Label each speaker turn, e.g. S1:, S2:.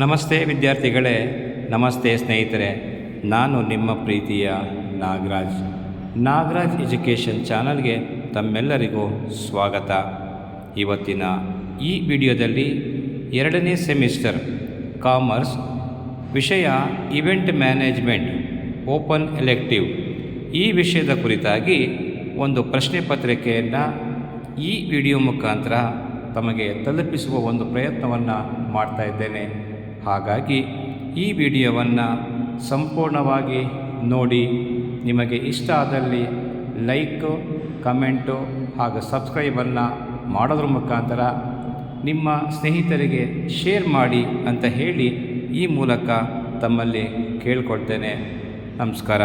S1: ನಮಸ್ತೆ ವಿದ್ಯಾರ್ಥಿಗಳೇ, ನಮಸ್ತೆ ಸ್ನೇಹಿತರೆ. ನಾನು ನಿಮ್ಮ ಪ್ರೀತಿಯ ನಾಗರಾಜ್ ಎಜುಕೇಷನ್ ಚಾನಲ್ಗೆ ತಮ್ಮೆಲ್ಲರಿಗೂ ಸ್ವಾಗತ. ಇವತ್ತಿನ ಈ ವಿಡಿಯೋದಲ್ಲಿ 2ನೇ ಸೆಮಿಸ್ಟರ್ ಕಾಮರ್ಸ್ ವಿಷಯ ಇವೆಂಟ್ ಮ್ಯಾನೇಜ್ಮೆಂಟ್ ಓಪನ್ ಎಲೆಕ್ಟಿವ್ ಈ ವಿಷಯದ ಕುರಿತಾಗಿ ಒಂದು ಪ್ರಶ್ನೆ ಪತ್ರಿಕೆಯನ್ನು ಈ ವಿಡಿಯೋ ಮುಖಾಂತರ ತಮಗೆ ತಲುಪಿಸುವ ಒಂದು ಪ್ರಯತ್ನವನ್ನು ಮಾಡ್ತಾ ಇದ್ದೇನೆ. ಹಾಗಾಗಿ ಈ ವಿಡಿಯೋವನ್ನು ಸಂಪೂರ್ಣವಾಗಿ ನೋಡಿ. ನಿಮಗೆ ಇಷ್ಟ ಆದಲ್ಲಿ ಲೈಕು, ಕಮೆಂಟು ಹಾಗೂ ಸಬ್ಸ್ಕ್ರೈಬನ್ನು ಮಾಡೋದ್ರ ಮುಖಾಂತರ ನಿಮ್ಮ ಸ್ನೇಹಿತರಿಗೆ ಶೇರ್ ಮಾಡಿ ಅಂತ ಹೇಳಿ ಈ ಮೂಲಕ ತಮ್ಮಲ್ಲಿ ಕೇಳಿಕೊಳ್ತೇನೆ. ನಮಸ್ಕಾರ.